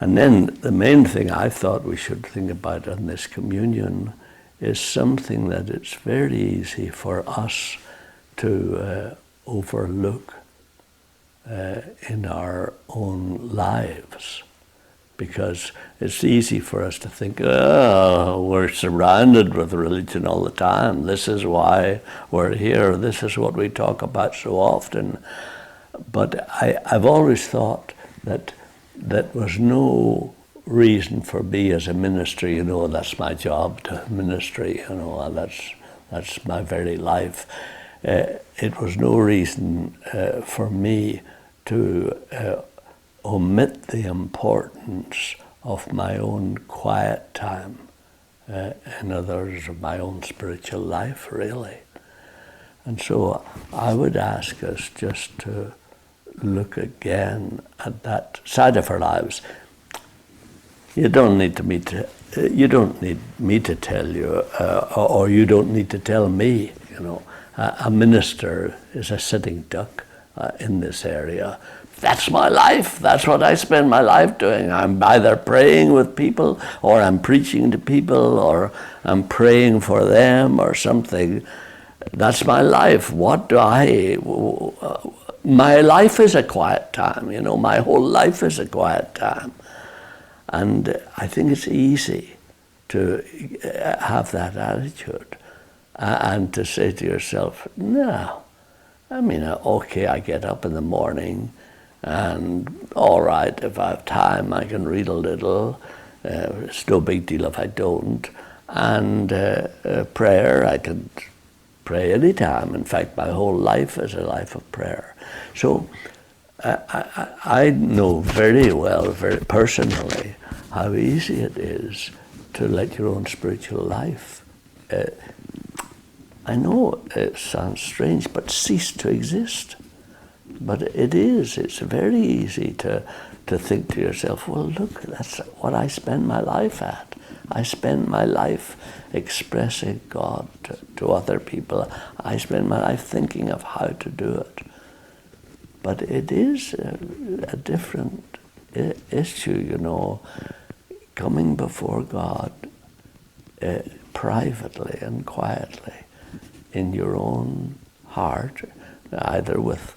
And then the main thing I thought we should think about on this communion is something that it's very easy for us to overlook in our own lives. Because it's easy for us to think, oh, we're surrounded with religion all the time. This is why we're here. This is what we talk about so often. But I've always thought that was no reason for me as a minister, that's my job, to ministry, that's my very life. It was no reason for me to omit the importance of my own quiet time, in other words, of my own spiritual life, really. And so I would ask us just to look again at that side of our lives. You don't need me to tell you, or you don't need to tell me. A minister is a sitting duck in this area. That's my life. That's what I spend my life doing. I'm either praying with people, or I'm preaching to people, or I'm praying for them, or something. That's my life. My life is a quiet time. My whole life is a quiet time. And I think it's easy to have that attitude and to say to yourself, no, okay, I get up in the morning, and all right, if I have time, I can read a little. It's no big deal if I don't. And prayer, I can pray anytime. In fact, my whole life is a life of prayer. So I know very well, very personally, how easy it is to let your own spiritual life, I know it sounds strange, but cease to exist. But it's very easy to think to yourself, well, look, that's what I spend my life at. I spend my life expressing God to other people. I spend my life thinking of how to do it. But it is a different issue, coming before God privately and quietly in your own heart, either with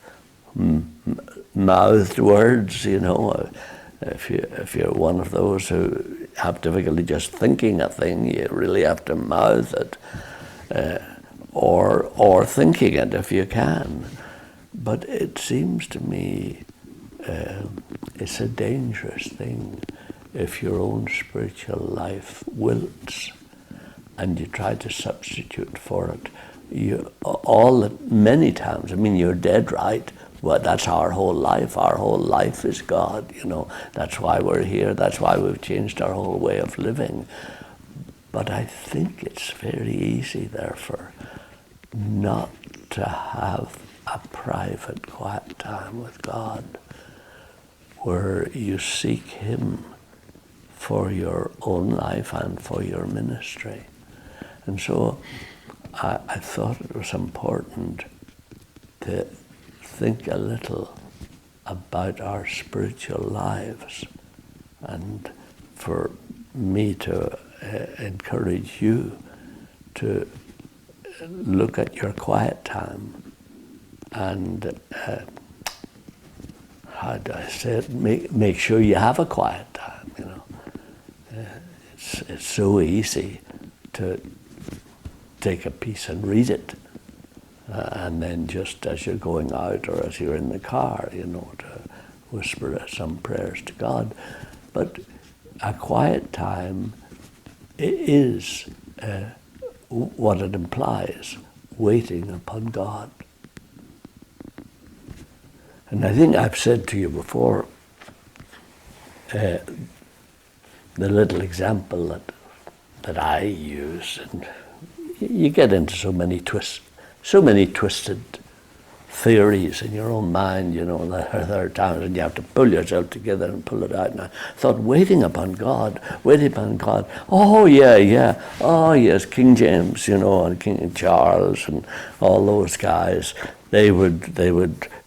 mouthed words, if you're one of those who have difficulty just thinking a thing, you really have to mouth it, or thinking it if you can. But it seems to me it's a dangerous thing if your own spiritual life wilts and you try to substitute for it. Many times, you're dead right. Well, that's our whole life. Our whole life is God, That's why we're here. That's why we've changed our whole way of living. But I think it's very easy, therefore, not to have a private, quiet time with God where you seek Him for your own life and for your ministry. And so I thought it was important to think a little about our spiritual lives, and for me to encourage you to look at your quiet time and how do I say it? Make sure you have a quiet time. It's so easy to take a piece and read it, and then just as you're going out or as you're in the car, to whisper some prayers to God. But a quiet time is what it implies, waiting upon God. And I think I've said to you before, the little example that I use, and you get into so many twisted theories in your own mind, you know, there are times when you have to pull yourself together and pull it out. And I thought, waiting upon God. Oh, yeah. Oh, yes, King James, you know, and King Charles and all those guys. They would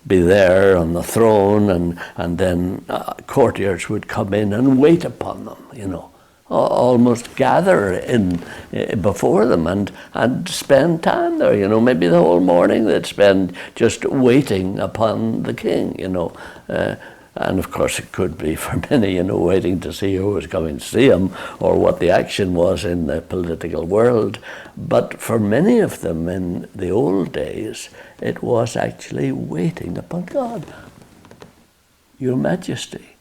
be there on the throne, and then courtiers would come in and wait upon them, you know. Almost gather in before them and spend time there, you know. Maybe the whole morning they'd spend just waiting upon the king, you know. And of course it could be for many, you know, waiting to see who was coming to see him or what the action was in the political world. But for many of them in the old days, it was actually waiting upon God. Your Majesty,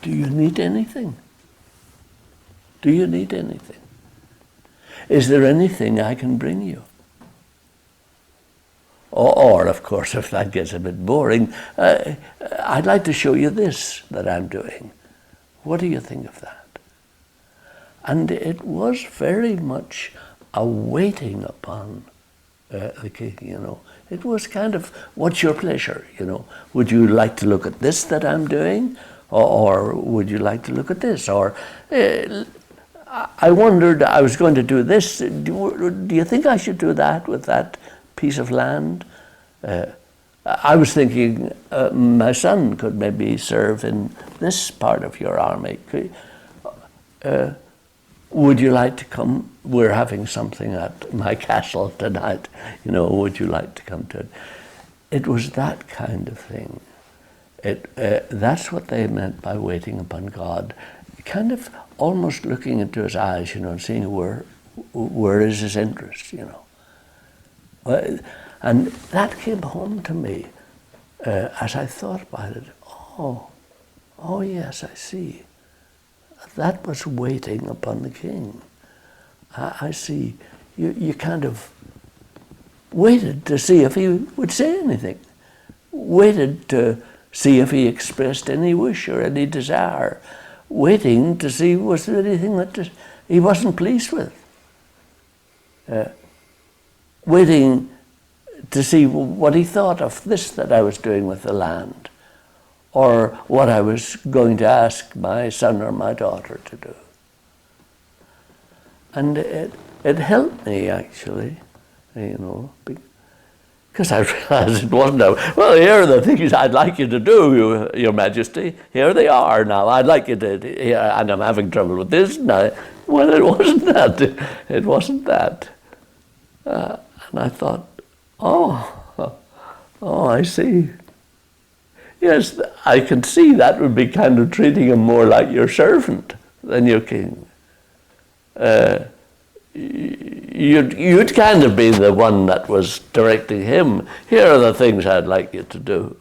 do you need anything? Do you need anything? Is there anything I can bring you? Or, of course, if that gets a bit boring, I'd like to show you this that I'm doing. What do you think of that? And it was very much a waiting upon the king, you know. It was kind of, what's your pleasure, you know? Would you like to look at this that I'm doing? Or would you like to look at this? Or I wondered, I was going to do this. Do you think I should do that with that piece of land? I was thinking my son could maybe serve in this part of your army. Would you like to come? We're having something at my castle tonight. You know, would you like to come to it? It was that kind of thing. That's what they meant by waiting upon God. Kind of almost looking into his eyes, you know, and seeing where is his interest, you know. And that came home to me as I thought about it. Oh yes, I see. That was waiting upon the king. I see. You kind of waited to see if he would say anything. Waited to see if he expressed any wish or any desire. Waiting to see was there anything that he wasn't pleased with. Waiting to see what he thought of this that I was doing with the land, or what I was going to ask my son or my daughter to do. And it helped me, actually, you know, because I realized it wasn't well, here are the things I'd like you to do, Your Majesty. Here they are now. I'd like you to, and I'm having trouble with this now. Well, it wasn't that. It wasn't that. And I thought, oh, I see. Yes, I can see that would be kind of treating him more like your servant than your king. You'd kind of be the one that was directing him. Here are the things I'd like you to do.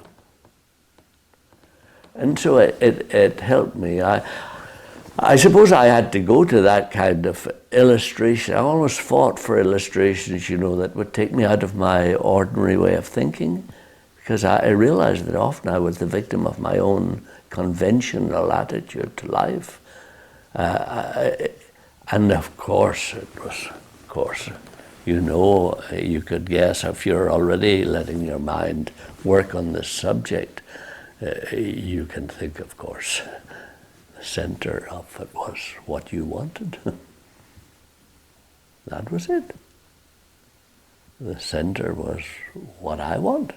And so it helped me. I suppose I had to go to that kind of illustration. I always fought for illustrations, you know, that would take me out of my ordinary way of thinking, because I realized that often I was the victim of my own conventional attitude to life. And of course, you know, you could guess if you're already letting your mind work on this subject, you can think, of course, the center of it was what you wanted. That was it. The center was what I wanted.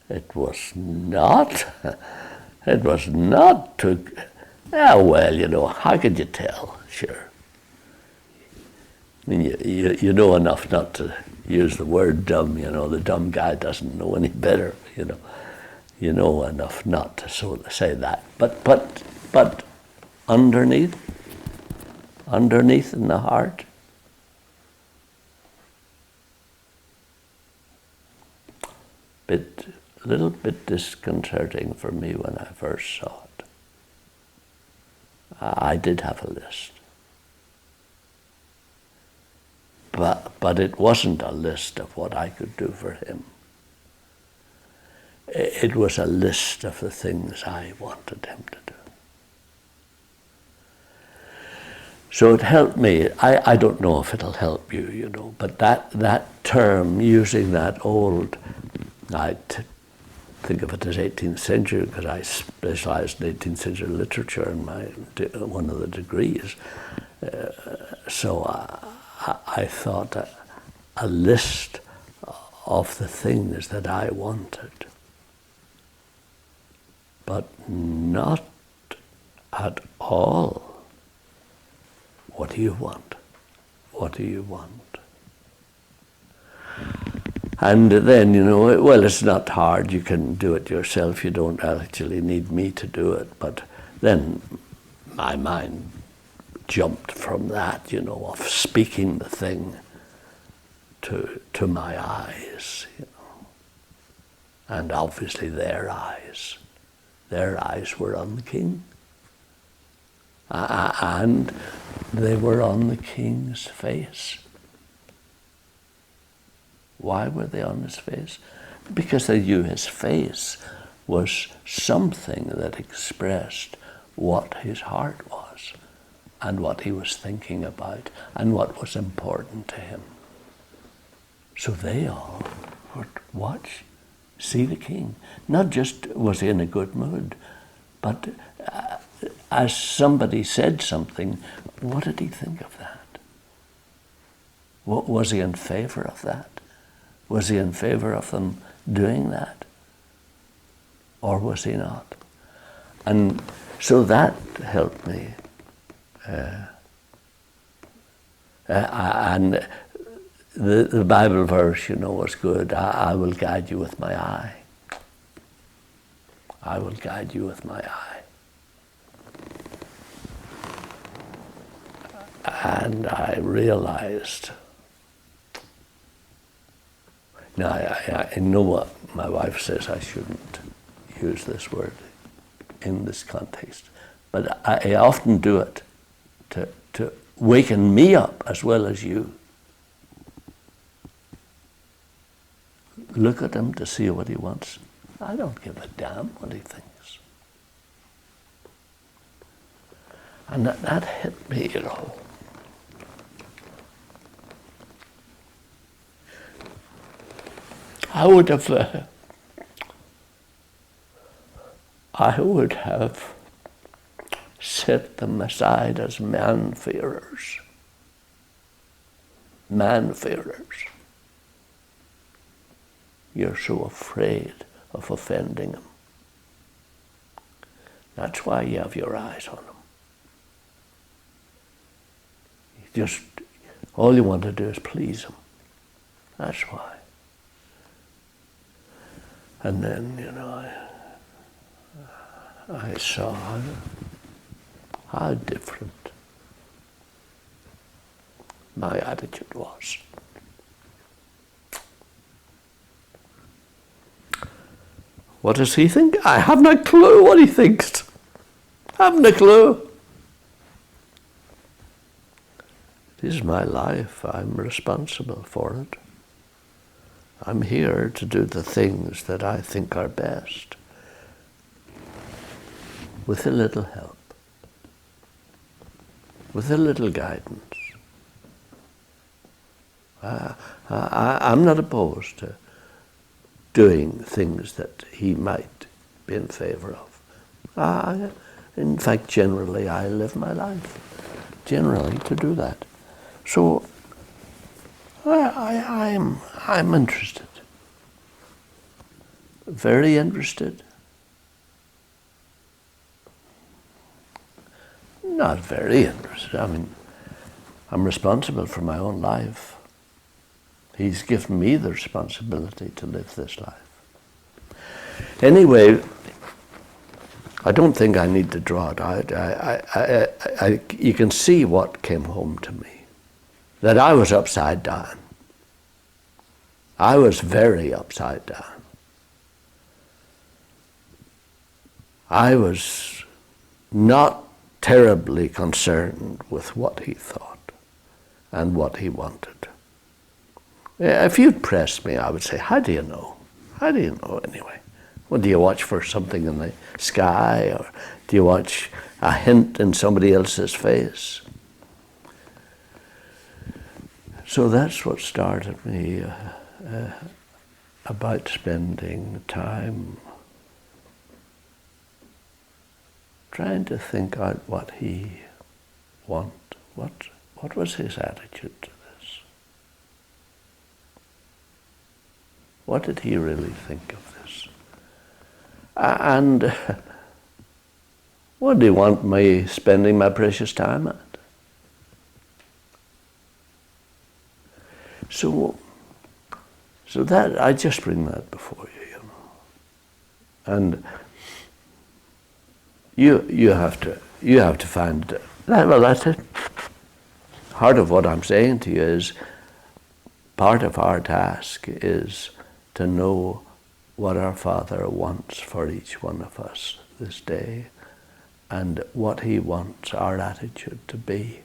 It was not to, well, you know, how could you tell? Sure. I mean, you know enough not to use the word dumb, you know. The dumb guy doesn't know any better, you know. You know enough not to say that. But underneath in the heart, a little bit disconcerting for me when I first saw it. I did have a list. But it wasn't a list of what I could do for him. It was a list of the things I wanted him to do. So it helped me. I don't know if it'll help you, you know, but that term, using that old, I think of it as 18th century because I specialized in 18th century literature in one of the degrees. So I thought a list of the things that I wanted, but not at all. What do you want? What do you want? And then, well, it's not hard. You can do it yourself. You don't actually need me to do it. But then my mind jumped from that, of speaking the thing to my eyes, And obviously their eyes were on the king. And they were on the king's face. Why were they on his face? Because they knew his face was something that expressed what his heart was and what he was thinking about and what was important to him. So they all would watch, see the king. Not just was he in a good mood, but as somebody said something, what did he think of that? Was he in favor of that? Was he in favor of them doing that? Or was he not? And so that helped me. And the Bible verse, was good. I will guide you with my eye. I will guide you with my eye. And I realized, now I know what my wife says I shouldn't use this word in this context, but I often do it to waken me up as well as you. Look at him to see what he wants. I don't give a damn what he thinks. And that hit me, I would have set them aside as man-fearers. Man-fearers. You're so afraid of offending them. That's why you have your eyes on them. All you want to do is please them. That's why. And then, I saw how different my attitude was. What does he think? I haven't a clue what he thinks. Haven't a clue. This is my life. I'm responsible for it. I'm here to do the things that I think are best, with a little help, with a little guidance. I'm not opposed to doing things that he might be in favor of. In fact, generally, I live my life, generally, to do that. So, I'm interested, very interested. Not very interested. I mean, I'm responsible for my own life. He's given me the responsibility to live this life. Anyway, I don't think I need to draw it out. You can see what came home to me. That I was upside down. I was very upside down. I was not terribly concerned with what he thought and what he wanted. If you'd pressed me, I would say, how do you know? How do you know anyway? Well, do you watch for something in the sky, or do you watch a hint in somebody else's face? So that's what started me about spending time trying to think out what he wanted. What was his attitude to this? What did he really think of this? And what do you want me spending my precious time at? So that, I just bring that before you, you know. And you have to find that. Well, that's it. Part of what I'm saying to you is, part of our task is to know what our Father wants for each one of us this day, and what he wants our attitude to be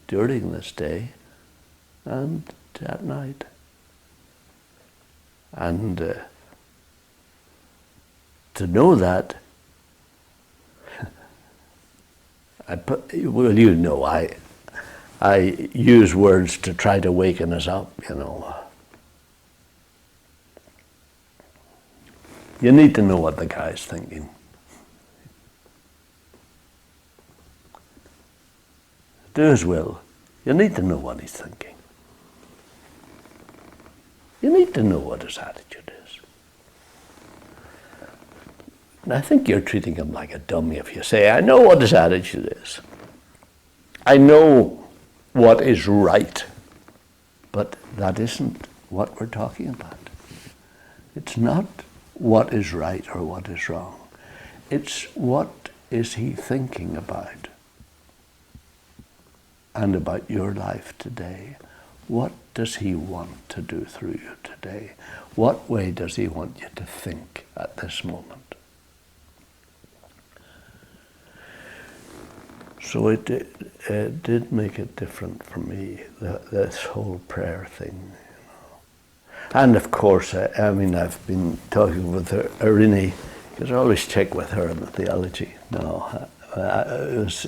during this day and at night. And to know that, you know, I use words to try to waken us up, you know. You need to know what the guy's thinking. Do his will. You need to know what he's thinking. You need to know what his attitude is. And I think you're treating him like a dummy if you say, I know what his attitude is. I know what is right. But that isn't what we're talking about. It's not what is right or what is wrong. It's what is he thinking about, and about your life today. What does he want to do through you today? What way does he want you to think at this moment? So it did make it different for me, this whole prayer thing. And of course, I mean, I've been talking with Irene, because I always check with her on the theology. No, I was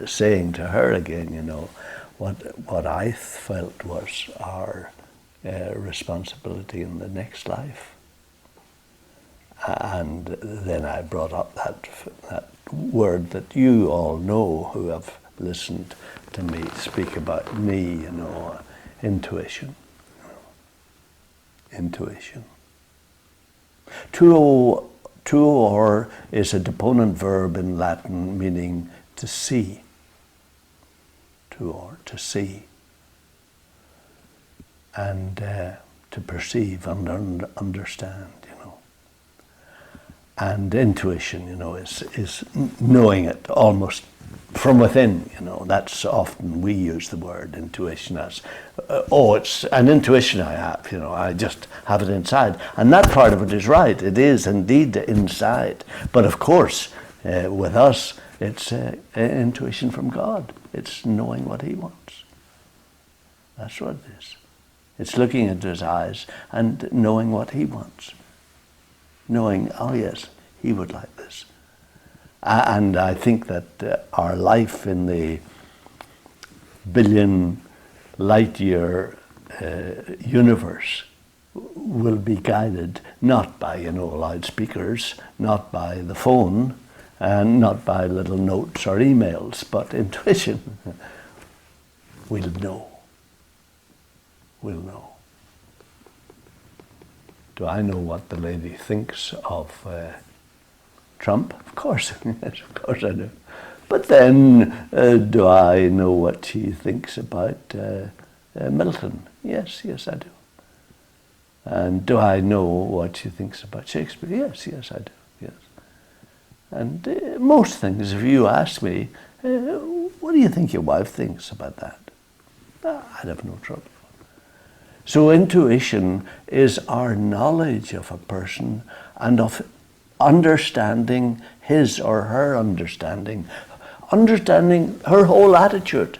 saying to her again, you know, what I felt was our responsibility in the next life. And then I brought up that word that you all know who have listened to me speak about me, you know, intuition. Intuition. Tuor is a deponent verb in Latin meaning to see. Tuor, to see. And to perceive and understand, you know. And intuition, you know, is knowing it almost from within, you know. That's often we use the word intuition as, it's an intuition I have, you know, I just have it inside. And that part of it is right, it is indeed inside. But of course, with us, it's intuition from God. It's knowing what he wants. That's what it is. It's looking into his eyes and knowing what he wants. Knowing, oh yes, he would like this. And I think that our life in the billion light year universe will be guided not by, you know, loudspeakers, not by the phone, and not by little notes or emails, but intuition. We'll know. We'll know. Do I know what the lady thinks of Trump? Of course, yes, of course I do. But then, do I know what she thinks about Milton? Yes, I do. And do I know what she thinks about Shakespeare? Yes, I do, yes. And most things, if you ask me, what do you think your wife thinks about that? I'd have no trouble. So intuition is our knowledge of a person and of understanding his or her understanding her whole attitude,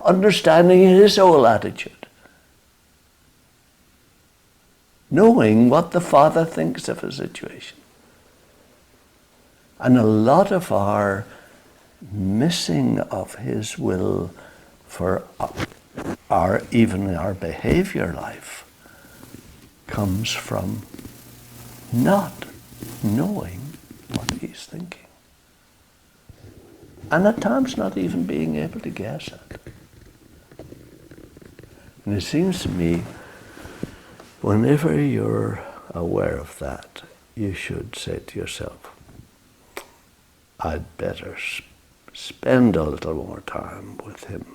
understanding his whole attitude, knowing what the Father thinks of a situation. And a lot of our missing of his will for even our behavior life comes from not knowing what he's thinking. And at times not even being able to guess it. And it seems to me, whenever you're aware of that, you should say to yourself, I'd better spend a little more time with him.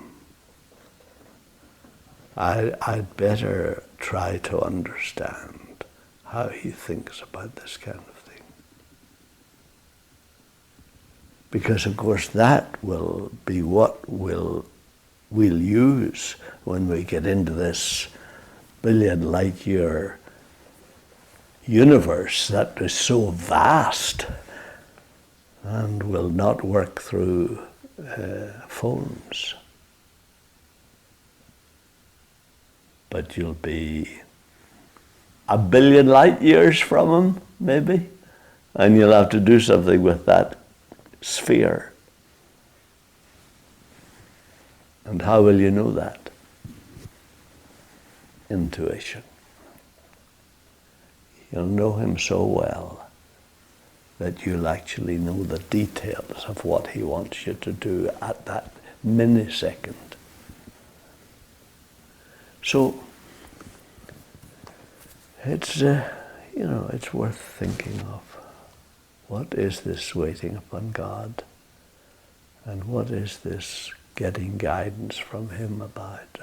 I'd better try to understand how he thinks about this kind of thing. Because of course that will be what we'll use when we get into this billion light year universe that is so vast and will not work through phones. But you'll be a billion light years from him, maybe, and you'll have to do something with that sphere. And how will you know that? Intuition. You'll know him so well that you'll actually know the details of what he wants you to do at that millisecond. So it's it's worth thinking of. What is this waiting upon God? And what is this getting guidance from him about?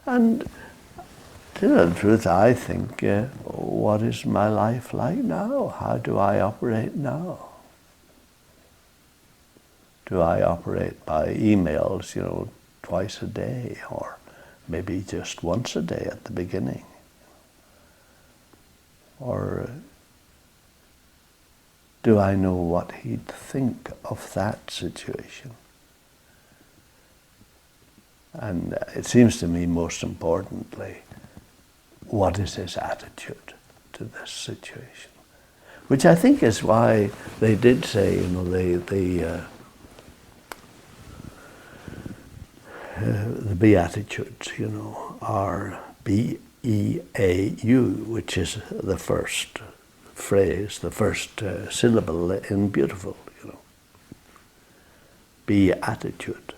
And to tell the truth, I think, what is my life like now? How do I operate now? Do I operate by emails, twice a day, or maybe just once a day at the beginning? Or do I know what he'd think of that situation? And it seems to me, most importantly, what is his attitude to this situation? Which I think is why they did say, the Beatitudes, are B-E-A-U, which is the first phrase, the first syllable in beautiful, Beatitude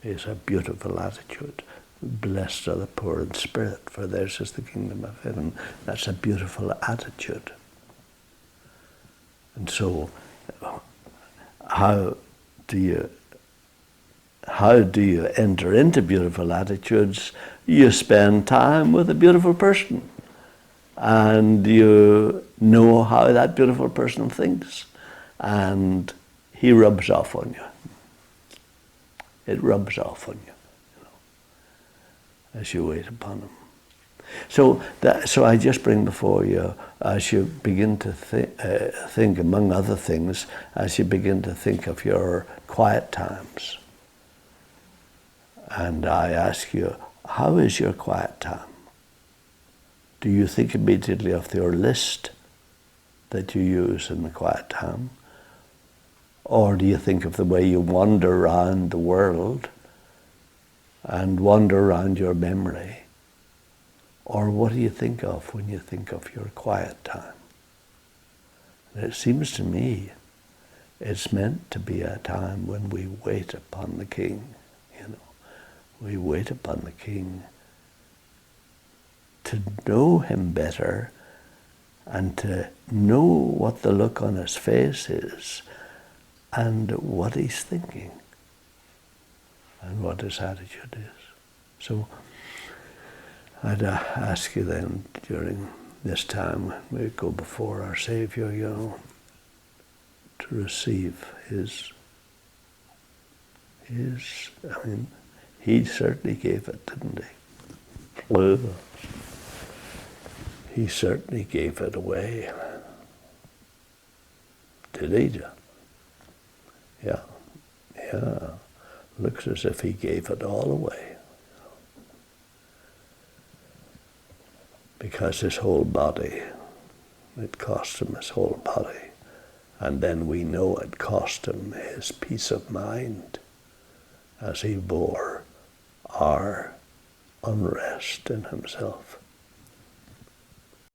is a beautiful attitude. Blessed are the poor in spirit, for theirs is the kingdom of heaven. That's a beautiful attitude. And so, how do you enter into beautiful attitudes? You spend time with a beautiful person, and you know how that beautiful person thinks, and he rubs off on you. It rubs off on you, as you wait upon him. So I just bring before you, as you begin to think, among other things, as you begin to think of your quiet times. And I ask you, how is your quiet time? Do you think immediately of your list that you use in the quiet time? Or do you think of the way you wander around the world and wander around your memory? Or what do you think of when you think of your quiet time? And it seems to me it's meant to be a time when we wait upon the King. We wait upon the King to know him better and to know what the look on his face is and what he's thinking and what his attitude is. So I'd ask you then, during this time when we go before our Saviour, to receive his, he certainly gave it, didn't he? He certainly gave it away. Did he? Yeah. Looks as if he gave it all away. Because his whole body, it cost him his whole body. And then we know it cost him his peace of mind as he bore our unrest in himself.